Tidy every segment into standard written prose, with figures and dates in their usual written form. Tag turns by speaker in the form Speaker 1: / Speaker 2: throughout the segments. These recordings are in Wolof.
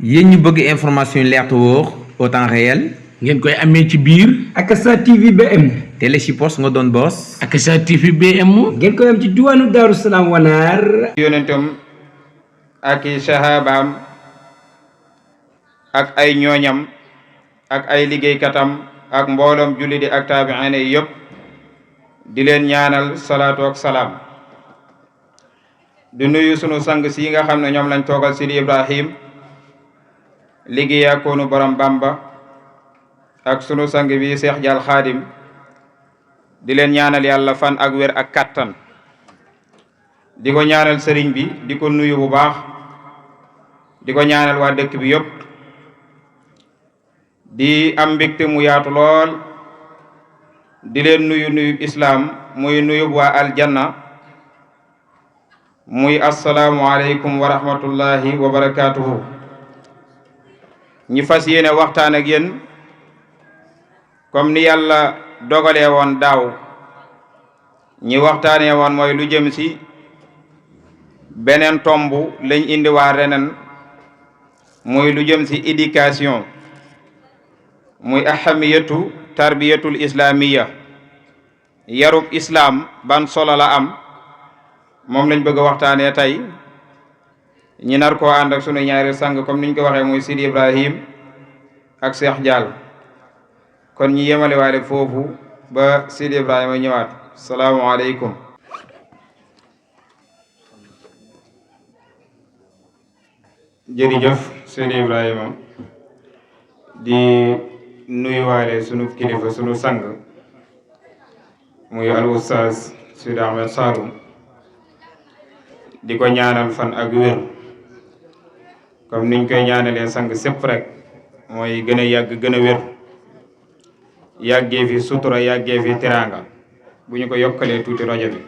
Speaker 1: yéen ñu bëgg information leer te wóor au temps réel
Speaker 2: ngeen koy amee ci biir
Speaker 3: Akassa TV BM
Speaker 1: télé ci poste nga doon boss
Speaker 2: Akassa TV BM
Speaker 3: ngeen koy am ci diwaanu Daaru Salaam Wanaar
Speaker 4: yonentam ak i sahabaam ak ay ñooñam ak ay liggéeykatam ak mbooloom julli di ak taabi'in yi yëpp di leen ñaanal salaatu ak salaam di nuyu sunu sang si nga xam ne ñoom lañ toogal Sidi Ibrahim liggéeyaa koonu borom Bamba ak sunu sang bi Cheikh Dial Khadim di leen ñaanal yàlla fan ak wér ak kattan di ko ñaanal sëriñ bi di ko nuyu bu baax di ko ñaanal waa dëkk bi yëpp di am mbégte mu yaatu lool di leen nuyu islaam muy nuyu waa aljanna muy assalaamu aleykum wa rahmatullahi wa barakatuhu ñi fas yéene waxtaan ak yéen comme ni yàlla dogalee woon daaw ñi waxtaanee woon mooy lu jëm ci beneen tomb lañ indi waa reneen muy lu jëm ci éducation muy ahamiyatu tarbiyatul islamiya yarub islam ban solo la am moom lañ bëgg a waxtaanee tey ñi nar koo ànd ak sunu ñaari sang comme niñ ko waxee muy Sidi Ibrahim ak Cheikh Dial kon ñi yemale waale foofu ba Sidi Ibrahima ñëwaat salaamaaleykum jërëjëf Sidi Ibrahima di nuyuwaale sunu kilifa sunu sang muy al ustaz Sidi Ahmed Saloum di ko ñaanal fan ak wér comme niñ koy ñaanalee sang sépp rek mooy gën a yàgg gën a wér yàggee fi sutura yàggee fi teraanga bu ñu ko yokkalee tuuti rajo bi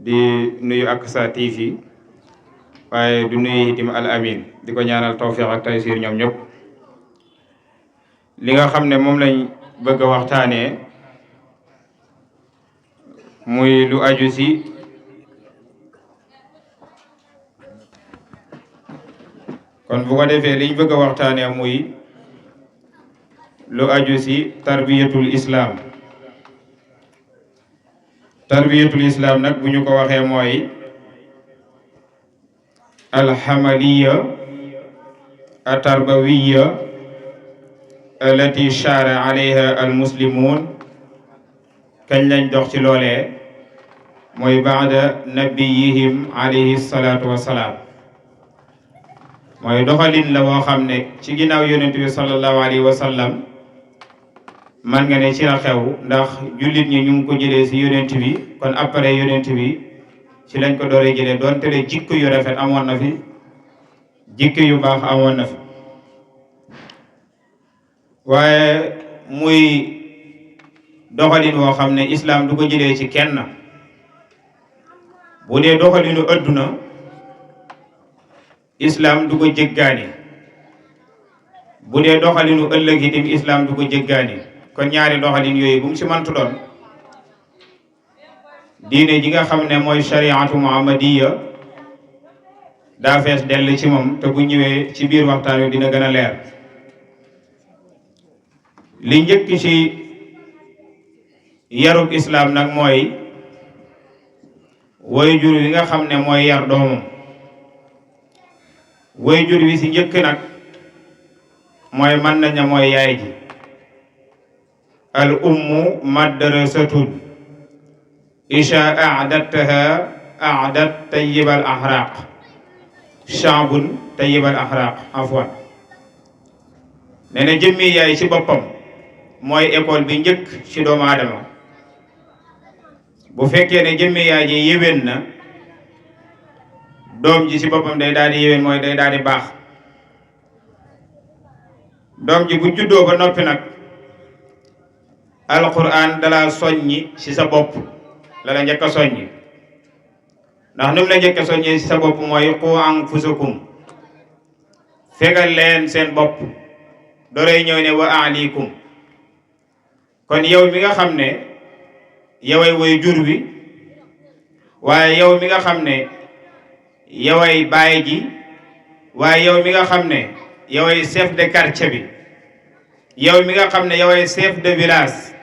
Speaker 4: di nuyu Akassa TV waaye du nuyu itam Al Amin di ko ñaanal tawfiq ak taysir ñoom ñëpp li nga xam ne moom lañ bëgg a waxtaanee muy lu aju ci kon bu ko defee liñ bëgg a waxtaanee muy lu aju ci tarbiyatul islam nag bu ñu ko waxee mooy alhamaliya atarbawiya allati shara alayha almuslimun kañ lañ dox ci loolee mooy baada nabiyihim alayhi salatu wasalaam mooy doxalin la boo xam ne ci ginnaaw yonent bi sallallahu alayhi wa sallam man nga ne ci la xew ndax jullit ñi ñu ngi ko jëlee ci yonent bi kon après yonent bi ci lañ ko dooree jëlee doonte le jikko yu rafet amoon na fi jikko yu baax amoon na fi waaye muy doxalin woo xam ne islam du ko jëlee ci kenn bu dee doxalinu adduna islam du ko jéggaani bu dee doxalinu ëllëg itam islam du ko jéggaani kon ñaari doxalin yooyu bu mu ci mantu doon diine ji nga xam ne mooy shariatu muhammadiya daa fees dell ci moom te bu ñëwee ci biir waxtaan wi dina gën a leer li njëkk ci yarub islam nag mooy waajur wi nga xam ne mooy yar doomam waajur wi ci njëkk nag mooy mën nañ ne mooy yaay ji al ummu madrasatun isha a'dadtaha a'dad tayyibal ahraq sha'bun tayyibal ahraq afwan nee na jëmmi yaay ci boppam mooy école bi njëkk ci doomu aadama bu fekkee ne jëmmi yaay ji yéwén na doom ji ci boppam day daal di yéwén mooy day daal di baax doom ji bu juddoo ba noppi nag alquran dala soññi ci sa bopp la la njëkk a soññi ndax nu mu la njëkk a soññi ci sa bopp mooy qu anfusakum fegal leen seen bopp doorey ñëw ne wa ahlikum kon yow mi nga xam ne yoway woy jur wi waaye yow mi nga xam ne yoway baay ji waaye yow mi nga xam ne yoway chef de quartier bi, yow mi nga xam ne yoway chef de village,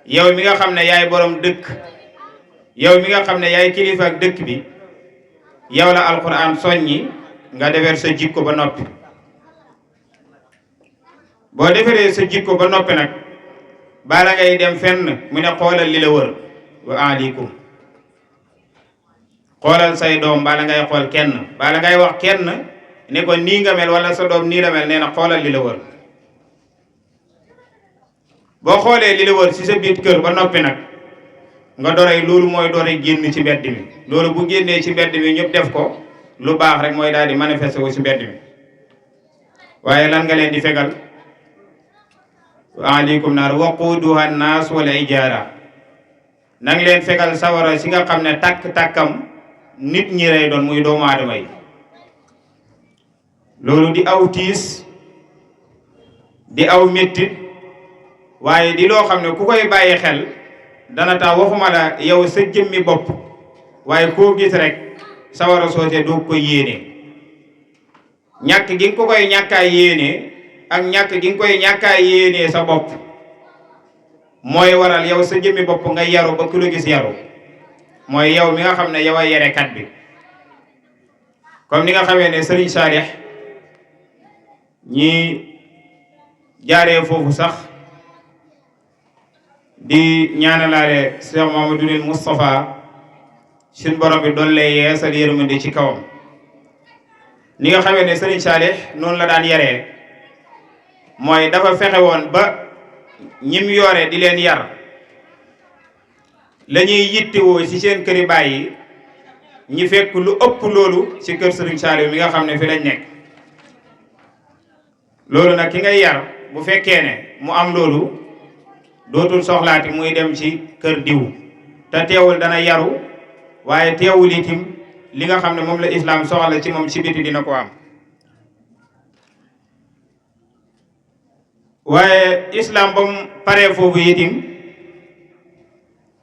Speaker 4: yow mi nga xam ne yaay borom dëkk, yow mi nga xam ne yaay kilifa ak dëkk bi, yow la alquran soññi nga defar sa jikko ba noppi. boo defaree sa jikko ba noppi nag bala ngay dem fenn mu ne xoolal li la wër wa aleykum, xoolal say doom bala ngay xool kenn, bala ngay wax kenn ne ko nii nga mel wala sa doom nii la mel, nee na xoolal li la wër. boo xoolee li la wër ci sa biir kër ba noppi nag nga dorey loolu mooy dorey génn ci mbedd mi. loolu bu génnee ci mbedd mi ñëpp def ko lu baax rek mooy daal di manifester wu ci mbedd mi. waaye lan nga leen di fegal aleykum naar waquduha nnaas wal ijaara, nang leen fegal sawara si nga xam ne takk-takkam nit ñi lay doon muy doomu aadama yi. loolu di aw tiis di aw mettit waaye di loo xam ne ku koy bàyyi xel dana tax waxuma la yow sa jëmmi bopp waaye koo gis rek sawara soosé doo ko yéene. ñàkk gi nga ko koy ñàkkaay yéene ak ñàkk gi nga koy ñàkkaay yéene sa bopp mooy waral yow sa jëmmi bopp nga yaru ba ku la gis yaru, mooy yow mi nga xam ne yow a yerekat bi. comme ni nga xamee ne Serigne Saalix ñi jaaree foofu sax di ñaanalaale Cheikh Mamadou Moustapha suñ borom bi doon lay yeesal yërmande ci kawam. ni nga xamee ne Serigne Saalix noonu la daan yaree, mooy dafa fexe woon ba ñim yoore di leen yar la ñuy yittewoo ci seen këri bàyyi ñi fekk lu ëpp loolu ci kër Serigne Saalix mi nga xam ne fi lañ nekk. loolu nag ki ngay yar bu fekkee ne mu am loolu dootul soxlaati muy dem ci kër diw, te teewul dana yaru waaye teewul itim li nga xam ne moom la islam soxla ci moom ci biti dina ko am. waaye islam ba mu paree foofu itim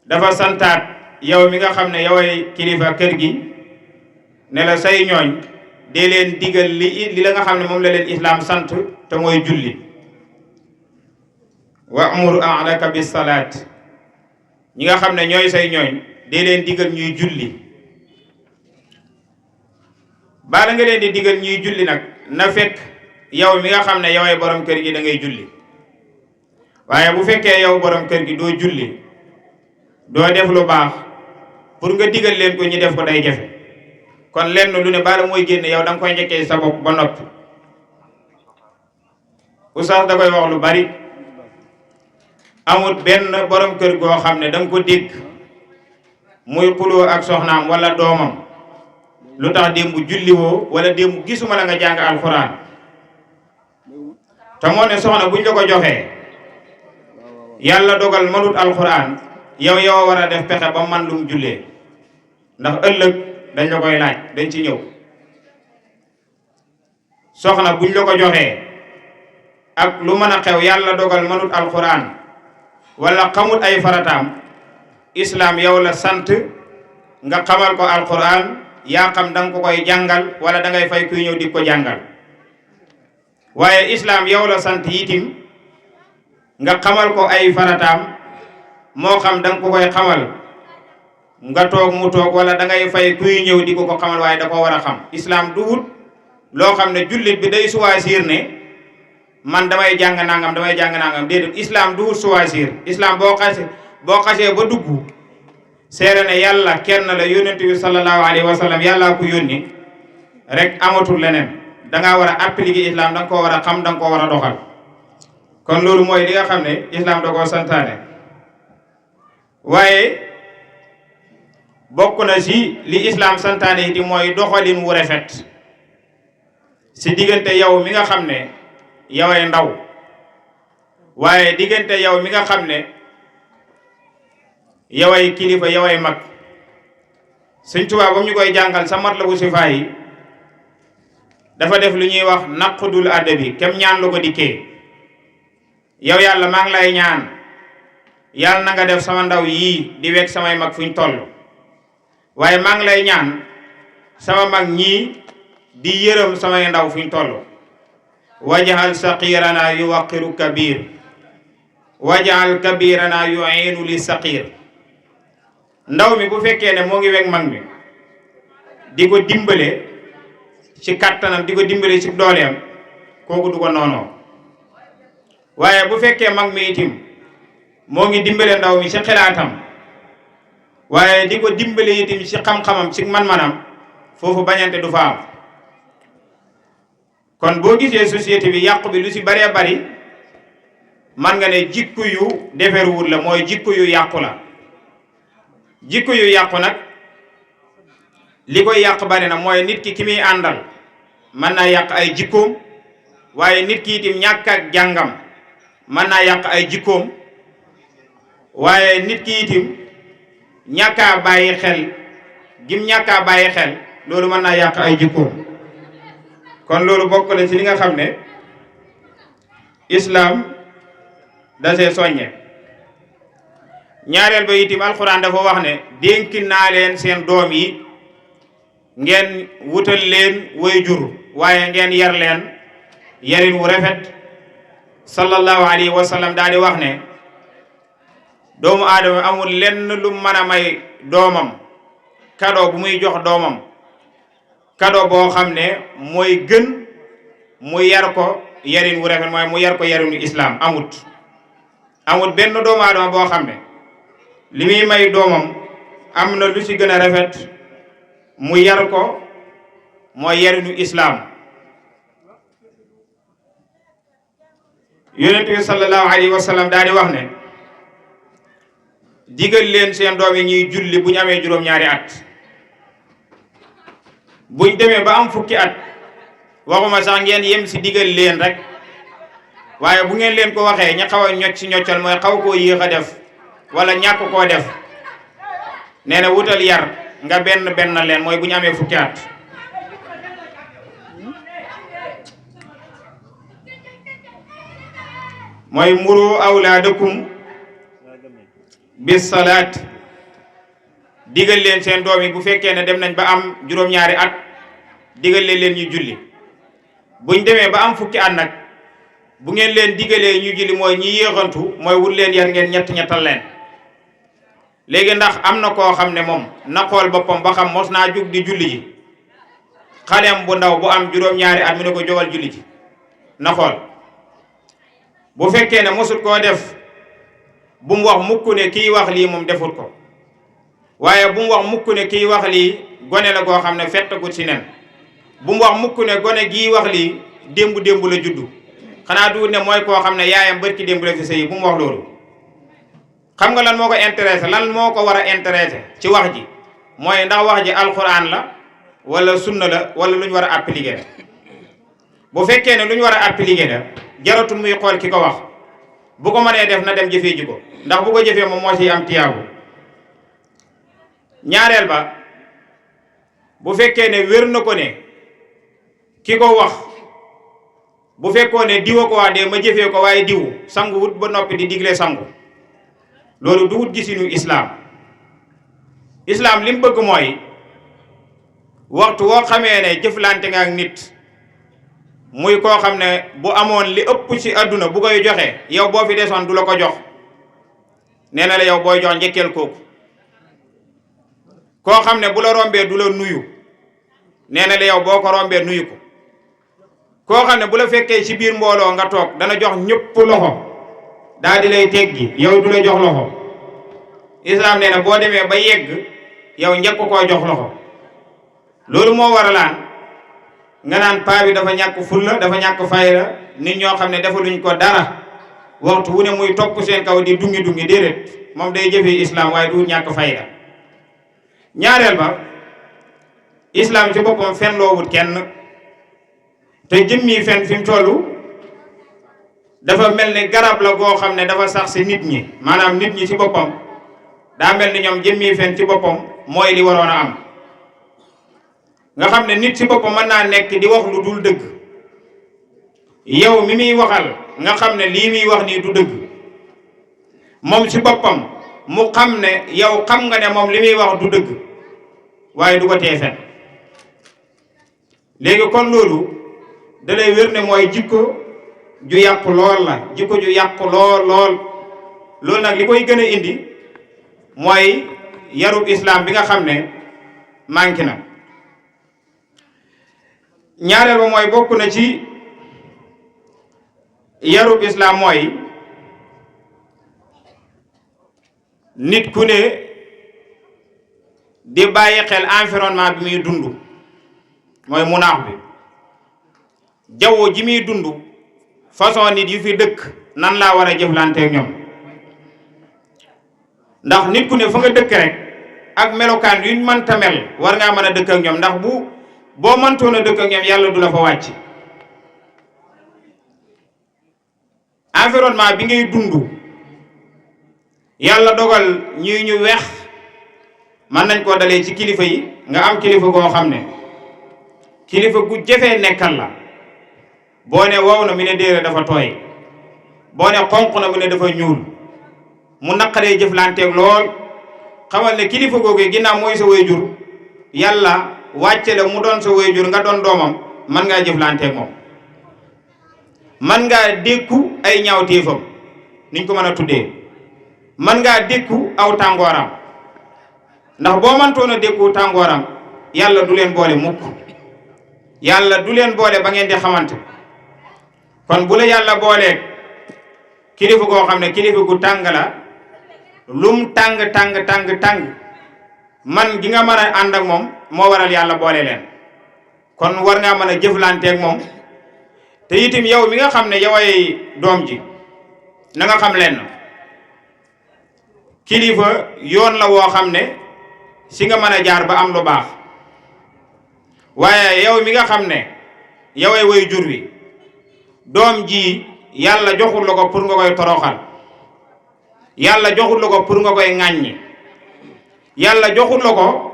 Speaker 4: dafa santaat yow mi nga xam ne yoway kilifa kër gi ne la say ñooñ dee leen digal li la nga xam ne moom la leen islam sant te mooy julli. wa'mur ahlaka bis salaat, ñi nga xam ne ñooy say ñooñ dee leen digal ñuy julli. bala nga leen di digal ñuy julli nag na fekk yow mi nga xam ne yoway borom kër gi da ngay julli. waaye bu fekkee yow borom kër gi doo julli doo def lu baax pour nga digal leen ko ñi def ko day jafe. kon lenn lu ne bala mooy génn yow da nga koy njëkkee sa bopp ba noppi. oustaz da koy wax lu bari, amut benn borom kër goo xam ne da nga ko dégg muy xuloo ak soxnaam wala doomam lu tax démb julliwoo wala démb gisuma la nga jàng alxuraan. te moo ne soxna buñ la ko joxee yàlla dogal mënut alxuraan, yow war a def pexe ba man lum jullee, ndax ëllëg dañ la koy laaj, dañ ci ñëw. soxna buñ la ko joxee ak lu mën a xew yàlla dogal mënut alxuraan wala xamut ay farataam, islam yow la sant nga xamal ko alxuraan. yaa xam da nga ko koy jàngal wala da ngay fay kuy ñëw di ko jàngal. waaye islam yow la sant yitim nga xamal ko ay farataam, moo xam da nga ko koy xamal nga toog mu toog wala da ngay fay kuy ñëw di ko xamal, waaye da ko war a xam. islam du wut loo xam ne jullit bi day choisir ne man damay jàng nangam déedéet. islam du wut choisir. islam boo xasee ba dugg seere ne yàlla kenn la, yónnent bi sallallahu alayhi wa sallam yàllaa ko yónni rek, amatul leneen. dangaa war a appliquer islam, da nga koo war a xam, da nga koo war a doxal. kon loolu mooy li nga xam ne islam da koo santaane. waaye bokk na ci li islam santaane yi di mooy doxalin wu rafet ci diggante yow mi nga xam ne yoway ndaw, waaye diggante yow mi nga xam ne yoway kilifa yoway mag. Sëñ Tuubaa ba ñu koy jàngal sa Matlabu Sifaa yi dafa def lu ñuy wax naqdul adabi, kem ñaan lu ko dikkee. yow yàlla maa ngi lay ñaan yàlla na nga def sama ndaw yii di wekk samay mag fuñ toll, waaye maa ngi lay ñaan sama mag ñii di yërëm samay ndaw fuñ toll wajahal saqirana yuwaqiru kabir wajahal kabirana yu'inu li saqir ndaw mi bu fekkee ne moo ngi weg mag mi di ko dimbale ci kattanam di ko dimbale ci dooleem kooku du ko noonoo waaye bu fekkee mag mi itim moo ngi dimbale ndaw mi ci xalaatam waaye di ko dimbale itim ci xam-xamam ci man-manam foofu bañante du fa am kon boo gisee société bi yàqu bi lu ci baree bari man nga ne jikko yu deferwul la mooy jikko yu yàqu la jikko yu yàqu nag li koy yàq bari na mooy nit ki muy àndal mën naa yàq ay jikkoom waaye nit ki itam ñàkk ak jàngam mën naa yàq ay jikkoom waaye nit ki itam ñàkkaa bàyyi xel gim ñàkkaa bàyyi xel loolu mën naa yàq ay jikkoom kon loolu bokk na ci li nga xam ne islaam da see soññe ñaareel ba itam alxuraan dafa wax ne dénk naa leen seen doom yi ngeen wutal leen way jur waaye ngeen yar leen yarin wu rafet sallallahu alayhi wa sallam daal di wax ne doomu aadama amul lenn lu mën a may doomam cadeau bu muy jox doomam cadeau boo xam ne mooy gën mu yar ko yarin wu rafet mooy mu yar ko yarinu islaam amut benn doomu aadama boo xam ne li muy may doomam am na lu ci gën a rafet mu yar ko mooy yarinu islaam yonent bi sallallahu alayhi wa sallam daal di wax ne digal leen seen doom yi ñuy julli bu ñu amee juróom-ñaari at buñ demee ba am fukki at waxuma sax ngeen yem ci digal leen rek waaye bu ngeen leen ko waxee ña xaw a ñocc ci ñoccal mooy xaw koo yéex a def wala ñàkk koo def nee na wutal yar nga benn leen mooy bu ñu amee fukki at mooy muru awlaadakum bis salaat digal leen seen doom yi bu fekkee ne dem nañ ba am juróom-ñaari at digal leen ñu julli buñ demee ba am fukki at nag bu ngeen leen digalee ñu julli mooy ñi yéexantu mooy wut leen yar ngeen ñettal leen léegi ndax am na koo xam ne moom na xool boppam ba xam mos naa jug di julli ji xaleem bu ndaw bu am juróom-ñaari at mu ne ko jógal julli ji na xool bu fekkee ne mosut koo def bu mu wax mukk ne kii wax lii moom defut ko waaye bu mu wax mukk ne kii wax lii gone la goo xam ne fettagut ci nen bu mu wax mukk ne gone gii wax lii démb la juddu xanaa du ne mooy koo xam ne yaayam bërki démb la fi sëy bu mu wax loolu xam nga lan moo ko intéressé lan moo ko war a intéressé ci wax ji mooy ndax wax ji alxuraan la wala sunna la wala lu ñu war a appliquer la bu fekkee ne lu ñu war a appliquer la jaratul muy xool ki ko wax bu ko mënee def na dem jëfee ji ko ndax bu ko jëfee moom moo ciy am tiyaabu ñaareel ba bu fekkee ne wér na ko ne ki ko wax bu fekkoo ne diwa ko wax de ma jëfee ko waaye diw sangu wut ba noppi di digle sangu loolu du wut gisinu islaam li mu bëgg mooy waxtu woo xamee ne jëflante nga ak nit muy koo xam ne bu amoon li ëpp ci àdduna bu koy joxe yow boo fi desoon du la ko jox nee na la yow booy jox njëkkeel kooku koo xam ne bu la rombee du la nuyu nee na la yow boo ko rombee nuyu ko koo xam ne bu la fekkee ci biir mbooloo nga toog dana jox ñëpp loxo daal di lay teggi yow du la jox loxo islaam nee na boo demee ba yegg yow njëkk koo jox loxo loolu moo waralaan nga naan paa bi dafa ñàkk fulla dafa ñàkk fayda nit ñoo xam ne defaluñ ko dara waxtu wu ne muy topp seen kaw di dungi déedéet moom day jëfee islam waaye du ñàkk fayda ñaareel ba islam ci boppam fen loowut kenn te jëmmi fen fi mu toll dafa mel ni garab la goo xam ne dafa sax ci nit ñi maanaam nit ñi ci boppam daa mel ni ñoom jëmmi fen ci boppam mooy li waroon a am nga xam ne nit ci boppam mën naa nekk di wax lu dul dëgg yow mi muy waxal nga xam ne lii muy wax nii du dëgg moom ci boppam mu xam ne yow xam nga ne moom li muy wax du dëgg waaye du ko tee fen léegi kon loolu da lay wér ne mooy jikko ju yàqu lool la jikko ju yàqu lool loolu nag li koy gën a indi mooy yarub islam bi nga xam ne manqué na. ñaareel ba mooy bokk na ci yarub islam mooy nit ku ne di bàyyi xel environnement bi muy dund mooy munaax bi jaww ji muy dund façon nit yu fi dëkk nan laa war a jëflanteek ñoom ndax nit ku ne fa nga dëkk rek ak melokaan yuñ mënta mel war ngaa mën a dëkk ak ñoom ndax boo mëntoon a dëkk ak ñoom yàlla du la fa wàcc. environnement bi ngay dund yàlla dogal ñuy ñu weex mën nañ koo dalee ci kilifa yi nga am kilifa goo xam ne kilifa gu jafee nekkal la boo ne wow na mu ne déere dafa tooy boo ne xonq na mu ne dafa ñuul mu naqaree jëflanteeg lool xamal ne kilifa googu ginnaaw mooy sa waajur yàlla wàcce la mu doon sa waajur nga doon doomam mën ngaa jëflanteeg moom mën ngaa dékku ay ñaawteefam niñ ko mën a tuddee mën ngaa dékku aw tàngooram ndax boo mëntoon a dékku tàngooram yàlla du leen boole mukk yàlla du leen boole ba ngeen di xamante kon bu la yàlla booleeg kilifa goo xam ne kilifa gu tàng la lum tàng man gi nga mën a ànd ak moom moo waral yàlla boole leen kon war ngaa mën a jëflanteeg moom te itam yow mi nga xam ne yoway doom ji na nga xam leen kilifa yoon la woo xam ne si nga mën a jaar ba am lu baax waaye yow mi nga xam ne yoway way jur wi doom ji yàlla joxul la ko pour nga koy toroxal yàlla joxul la ko pour nga koy ŋàññi yàlla joxul la ko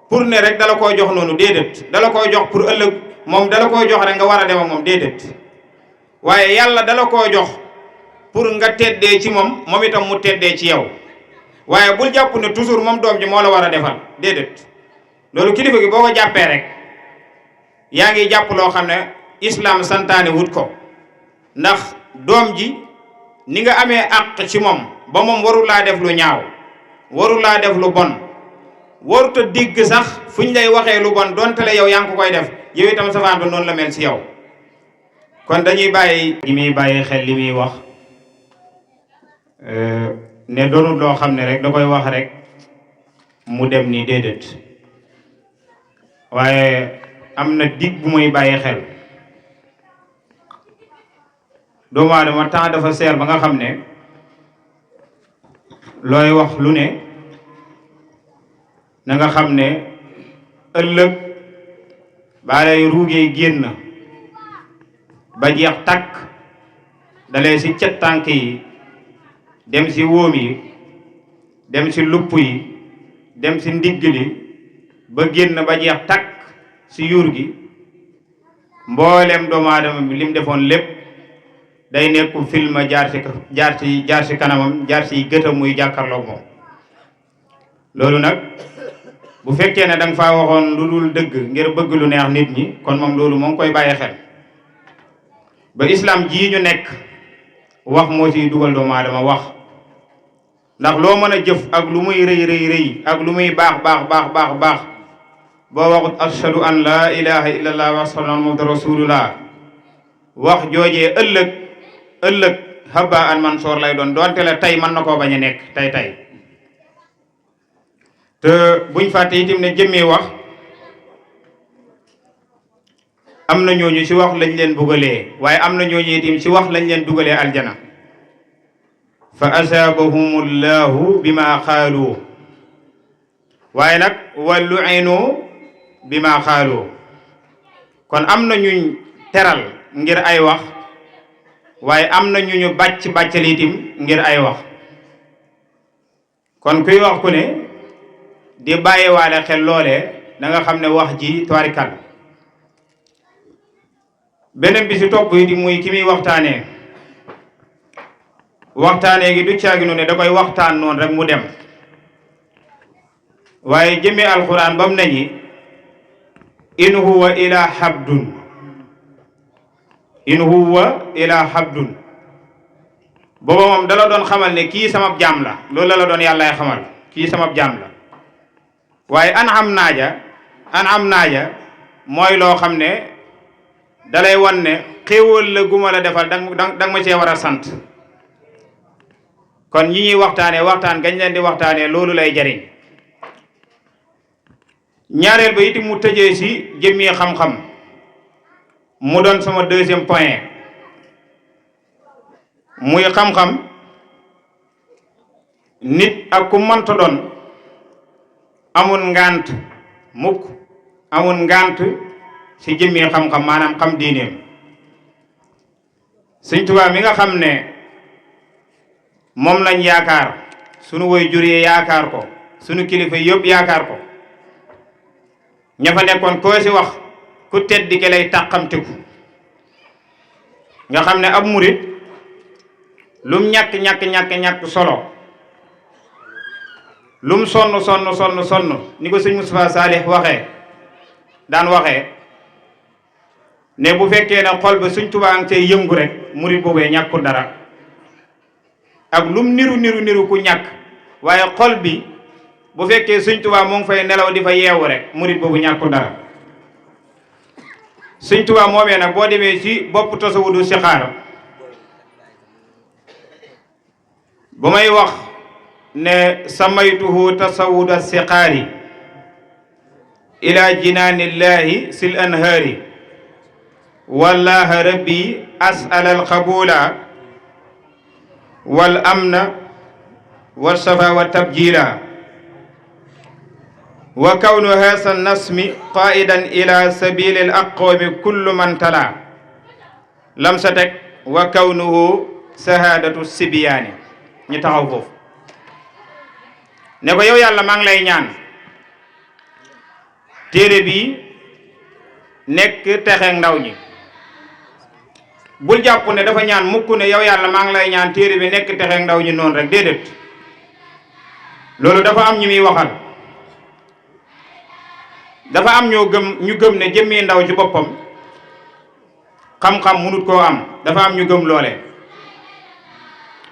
Speaker 4: pour ne rek dala koy jox noonu déedéet dala koy jox pour ëllëg moom dala koy jox rek nga war a dem ak moom déedéet waaye yàlla dala koy jox pour nga teddee ci moom moom itam mu teddee ci yow waaye bul jàpp ne toujours moom doom ji moo la war a defal déedéet loolu kilifa gi boo ko jàppee rek yaa ngi jàpp loo xam ne islam santaane wut ko ndax doom ji ni nga amee àq ci moom ba moom warul laa def lu ñaaw warul laa def lu bon warut a digg sax fu ñu lay waxee lu bon donte la yow yaa ngi ko koy def yow itam safaan ba noonu la mel ci yow kon dañuy bàyyi gi muy bàyyi xel li muy wax ne doonul loo xam ne rek da koy wax rek mu dem nii déedéet waaye am na dig bu muy bàyyi xel doomu aadama temps dafa seer ba nga xam ne looy wax lu ne na nga xam ne ëllëg baa lay ruugee génn ba jeex takk dalee ci cet tànk yi dem ci wóom yi dem ci lupp yi dem ci ndigg li ba génn ba jeex takk ci yuur gi mboolem doomu aadama bi lim defoon lépp day nekku film jaar ci kanamam jaar ci gëtam muy jàkkarloog moom loolu nag bu fekkee ne danga faa waxoon lu dul dëgg ngir bëgg lu neex nit ñi kon moom loolu moo ngi koy bàyyi xel ba islam jii ñu nekk wax moo ciy dugal doomu aadama wax ndax loo mën a jëf ak lu muy rëy ak lu muy baax boo waxut ashhadu an laa ilaha illallah wa ashhadu anna muhammadan rasulullah wax joojee ëllëg habba an mansoor lay doon doonte la tey mën na koo bañ a nekk tey te buñ fàtte itam ne jëmmee wax am na ñooñu ci wax lañ leen bugalee waaye am na ñooñu itam ci wax lañ leen dugalee aljana fa asaabahumullahu bima xaalu waaye nag wa lu'inu bima xaalu kon am na ñuñ teral ngir ay wax waaye am na ñu bàccal itam ngir ay wax kon kuy wax ku ne di bàyyiwaale xel loolee da nga xam ne wax ji tuwarikal beneen bi si topp yi di muy ki muy waxtaanee gi du caaginu ne da koy waxtaan noonu rek mu dem waaye jëmee alxuraan ba mu ne ñi in huwa ila habdun in huwa ila habdun booba moom dala doon xamal ne kii sama jaam la loolu la doon yàllaay xamal kii sama jaam la waaye an am naaja mooy loo xam ne dalay wan ne xéewal la guma la defal danga ma cee war a sant kon ñi ñuy waxtaan gañ leen di waxtaanee loolu lay jariñ ñaareel ba itam mu tëjee ci jëmmi xam-xam mu doon sama deuxième point muy xam-xam nit ak ku mënta doon amul ngant mukk amul ngant ci jëmmi xam-xam maanaam xam diineem Sëñ Tuubaa mi nga xam ne moom lañ yaakaar sunu woy jur yi yaakaar ko sunu kilifa yëpp yaakaar ko ña fa nekkoon koo ci wax ku tedd ki lay tàqamtiku nga xam ne ab murit lum ñàkk solo lum sonn ni ko sëñ Moustapha Salih daan waxee ne bu fekkee ne xol ba Sëñ Tuubaa ngi cay yëngu rek murit boobee ñàkkul dara ak lum niru ku ñàkk waaye xol bi bu fekkee Sëñ Tuubaa mu ngi fay nelaw di fa yeewu rek murit boobu ñàkkul dara Sëñ Tuubaa moomee nag boo demee ci bopp tasawudu sixaar bu may wax ne samaytuhu tasawuda sixaari ila jinaanillahi sil anhaari wallaha rabbi as'al al qabula wal amna wa safa wa tabjila wa kawnu hasa nasmi qaidan ila sabili al aqwami kullu man tala lam sa teg wa kawnuhu sahadatu sibiyaani ñu taxaw foofu ne ko yow yàlla maa ngi lay ñaan téere bi nekk texeeg ndaw ñi bul jàpp ne dafa ñaan mukk ne yow yàlla maa ngi lay ñaan téere bi nekk texeeg ndaw ñi noonu rek déedéet loolu dafa am ñu muy waxal dafa am ñu gëm ne jëmmi ndaw ci boppam xam-xam munut koo am dafa am ñu gëm loole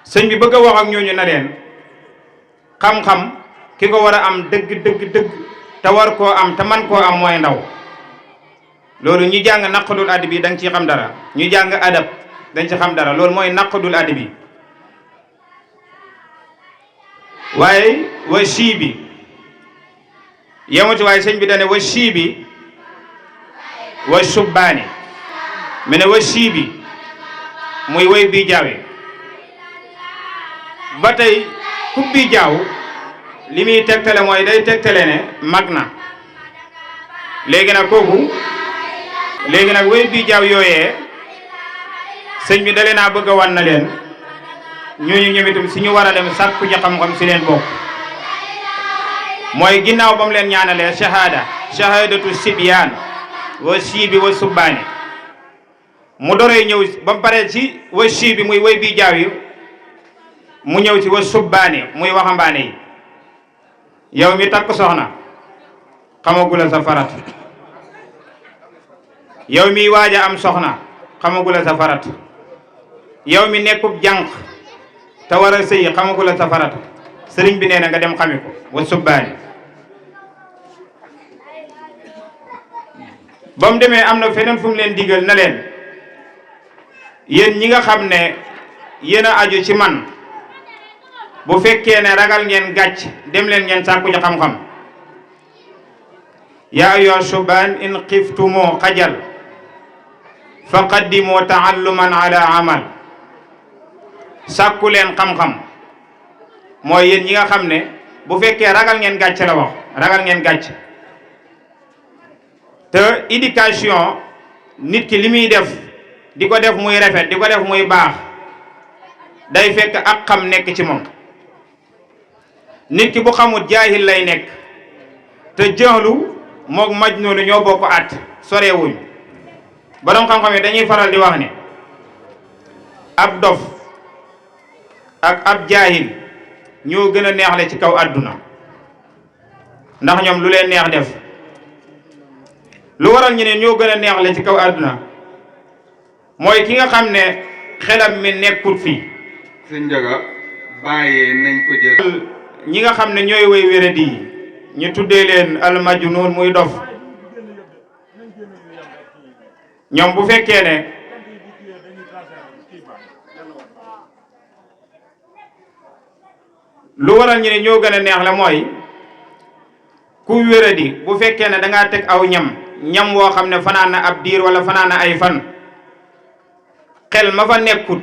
Speaker 4: sëñ bi bëgg a wax ak ñooñu na leen xam-xam ki ko war a am dëgg te war koo am te man koo am mooy ndaw loolu ñu jàng naqdul adabi da nga ciy xam dara ñu jàng adab dañ ci xam dara loolu mooy naqdul adabi waaye wa sii bi yemuti waaye sëñ bi dane wa sii bi wa subbaani mu ne wa sii bi muy way bi jaawe ba tey ku bi jaaw li muy tegtale mooy day tegtale ne mag na léegi nag way bi jaaw yooyee sëñ bi dale naa bëgg a wan na leen ñooñu ñoom itam si ñu war a dem sàkku ci xam-xam si leen bokk mooy ginnaaw ba mu leen ñaanalee shahadatu sibyaan wa siibi wa subbaani mu doree ñëw ba mu paree ci wa siibi muy way bi jaaw yi mu ñëw ci wa subbaani muy waxambaane yi yow mi takk soxna xamagula sa farat yow mi waaja am soxna xamagula sa farat yow mi nekkub jànq te war a sëyi xamagula sa farat sëriñ bi nee na nga dem xami ko wa subbaani ba mu demee am na feneen fu mu leen digal na leen yéen ñi nga xam ne yéen a aju ci man bu fekkee ne ragal ngeen gàcc dem leen ngeen sàkku ci xam-xam yaa ayyuha subaan in xiftumoo xajal fa qaddimoo taalluman ala amal sàkku leen xam-xam mooy yéen ñi nga xam ne bu fekkee ragal ngeen gàcc la wax ragal ngeen gàcc te éducation nit ki li muy def di ko def muy rafet di ko def muy baax day fekk ak xam nekk ci moom nit ki bu xamul jaahil lay nekk te jaahlu mook majnuunu ñoo bokk at sorewuñ borom xam-xam yi dañuy faral di wax ne ab dof ak ab jaahil ñoo gën a neexle ci kaw àdduna ndax ñoom lu leen neex def lu waral ñu ne ñoo gën a neexle ci kaw àdduna mooy ki nga xam ne xelam mi nekkut fii.
Speaker 5: sëñ Njaga bàyyee nañ ko jël.
Speaker 4: ñi nga xam ne ñooy way wéradi yi ñu tuddee leen almajnuun muy dof ñoom bu fekkee ne lu waral ñu ne ñoo gën a neex la mooy ku wéradi bu fekkee ne dangaa teg aw ñam woo xam ne fanaan na ab diir wala fanaan na ay fan xel ma fa nekkut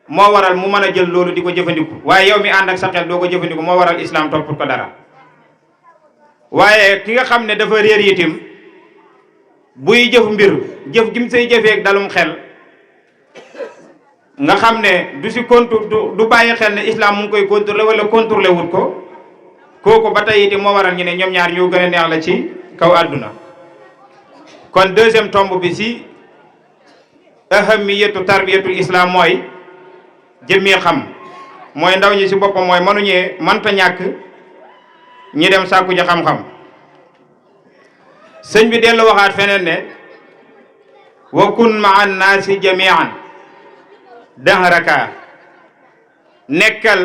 Speaker 4: moo waral mu mën a jël loolu di ko jëfandiku waaye yow mi ànd ak sa xel doo ko jëfandiku moo waral islam topput ko dara waaye ki nga xam ne dafa réer itam buy jëf mbir jëf gi mu say jëfeek dalum xel nga xam ne du si du bàyyi xel ne islam mu ngi koy contrôler wala contrôler wut ko kooku ba tey itam moo waral ñu ne ñoom ñaar ñoo gën a neex la ci kaw àdduna. kon deuxième tomb bi si ahamiyatu tarbiyatul islam mooy jëmmee xam mooy ndaw ñi si boppam mooy mënta ñàkk ñi dem sàkku ji xam-xam. sëñ bi dellu waxaat feneen ne wa kun ma an naasi jamian dahraka nekkal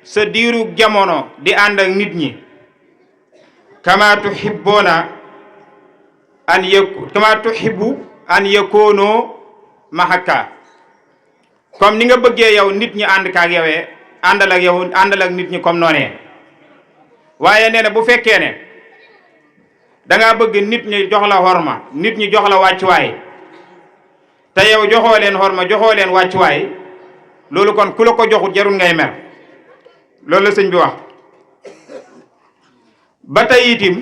Speaker 4: sa diiru jamono di ànd ak nit ñi kama tuhibbu an yakoonoo mahaka comme ni nga bëggee yow nit ñi ànd kaak yowee àndal ak nit ñi comme noonee waaye nee na bu fekkee ne dangaa bëgg nit ñi jox la xorma nit ñi jox la wàccuwaay te yow joxoo leen xorma joxoo leen wàccuwaay loolu kon ku la ko joxut jarul ngay mer loolu la sëñ bi wax. ba tey itim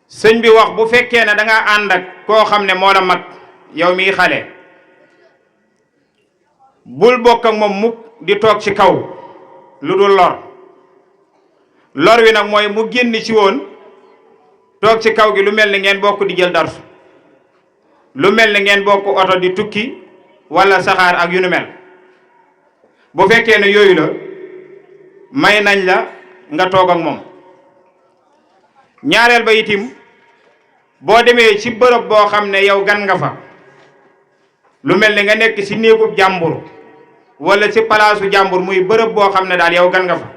Speaker 4: sëñ bi wax bu fekkee ne dangaa ànd ak koo xam ne moo la mag yow miy xale bul bokk ak moom mukk di toog ci kaw lu dul lor wi nag mooy mu génn ci woon toog ci kaw gi lu mel ni ngeen bokk di jël darsu lu mel ni ngeen bokk oto di tukki wala saxaar ak yu nu mel bu fekkee ne yooyu la may nañ la nga toog ak moom. ñaareel ba itim boo demee ci bërëb boo xam ne yow gan nga fa lu mel ni nga nekk ci néegub jàmbur wala ci palaasu jàmbur muy bërëb boo xam ne daal yow gan nga fa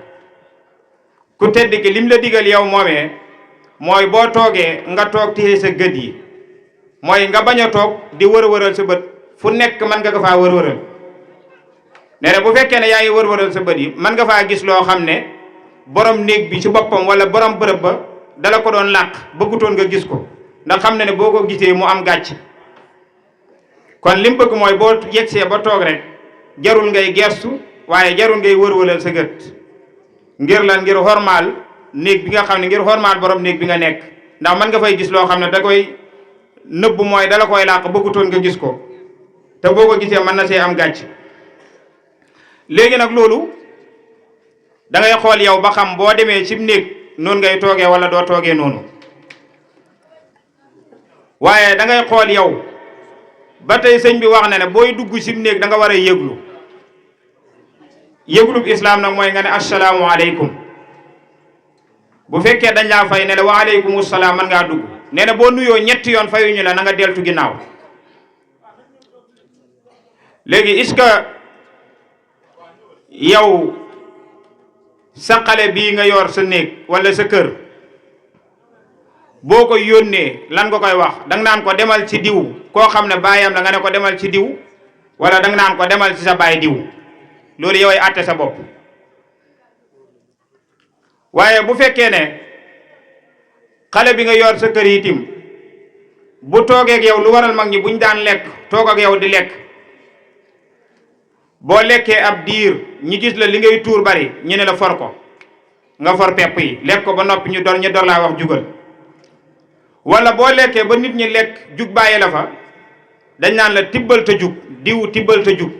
Speaker 4: ku tedd ki lim la digal yow moomee mooy boo toogee nga toog téye sa gët yi mooy nga bañ a toog di wër-wëral sa bët fu nekk mën nga ko faa wër-wëral nee na bu fekkee ne yaa ngi wër-wëral sa bët yi mën nga faa gis loo xam ne borom néeg bi ci boppam wala borom bërëb ba dala ko doon làq bëggutoon nga gis ko ndax xam ne boo ko gisee mu am gàcc kon lim bëgg mooy boo yegsee ba toog rek jarul ngay gerstu waaye jarul ngay wër-wëral sa gët ngir lan ngir xormaal néeg bi nga xam ne ngir xormaal borom néeg bi nga nekk ndax mën nga fay gis loo xam ne da koy nëbb mooy dala koy làq bëggutoon nga gis ko te boo ko gisee mën na see am gàcc léegi nag loolu da ngay xool yow ba xam boo demee ci néeg noonu ngay toogee wala doo toogee noonu waaye da ngay xool yow ba tey sëñ bi wax na ne booy dugg ci néeg da nga war a yëglu yëglub islaam nag mooy nga ne assalaamu aleykum bu fekkee dañ laa fay ne la wa aleykum salaam man ngaa dugg nee na boo nuyoo ñetti yoon fayuñu la na nga deltu ginnaaw léegi est-ce que yow sa xale bii nga yor sa néeg wala sa kër boo ko yónnee lan nga koy wax danga naan ko demal ci diw koo xam ne baayam la nga ne ko demal ci diw wala danga naan ko demal ci sa baay diw loolu yow ay àtte sa bopp waaye bu fekkee ne xale bi nga yor sa kër itim bu toogee ak yow lu waral mag ñi buñ daan lekk toog ak yow di lekk boo lekkee ab diir ñi gis la li ngay tuur bari ñu ne la for ko nga for pepp yi lekk ko ba noppi ñu door laa wax jugal wala boo lekkee ba nit ñi lekk jug bàyyi la fa dañ naan la tibbal te jug diw tibbal te jug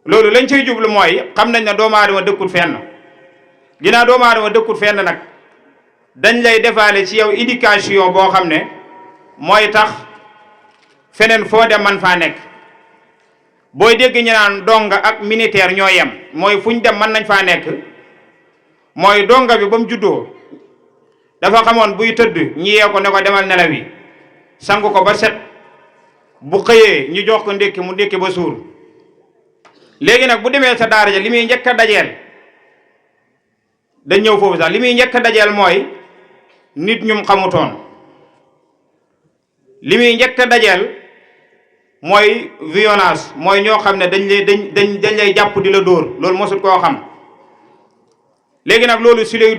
Speaker 4: loolu lañ cay jublu mooy xam nañ ne doomu aadama dëkkut fenn ginnaaw doomu aadama dëkkut fenn nag dañ lay defaale ci yow éducation boo xam ne mooy tax feneen foo dem man faa nekk booy dégg ñu naan donga ak militaire ñoo yem mooy fu ñu dem mën nañ faa nekk mooy donga bi ba mu juddoo dafa xamoon buy tëdd ñi yee ko ne ko demal nelaw yi sangu ko ba set bu xëyee ñu jox ko ndékki mu ndékki ba suur léegi nag bu demee sa daara ja li muy njëkk a dajeel dañ ñëw foofu sax li muy njëkk a dajeel mooy nit ñum xamutoon li muy njëkk a dajeel mooy violence mooy ñoo xam ne dañ lay jàpp di la dóor loolu mosut koo xam léegi nag loolu si lay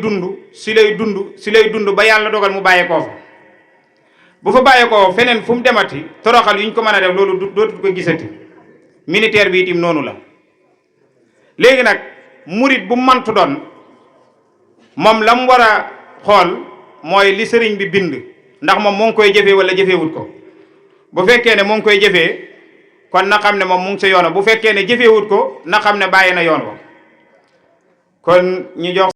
Speaker 4: dund ba yàlla dogal mu bàyyee koo fa bu fa bàyyee koo feneen fu mu demati toroxal yu ñu ko mën a def loolu dootul ko gisati militaire bi itam noonu la léegi nag murit bu mantu doon moom la mu war a xool mooy li sëriñ bi bind ndax moom moo ngi koy jëfee wala jëfeewut ko bu fekkee ne moo ngi koy jëfee kon na xam ne moom mu ngi sa yoon bu fekkee ne jëfeewut ko na xam ne bàyyi na yoon wa kon ñu jox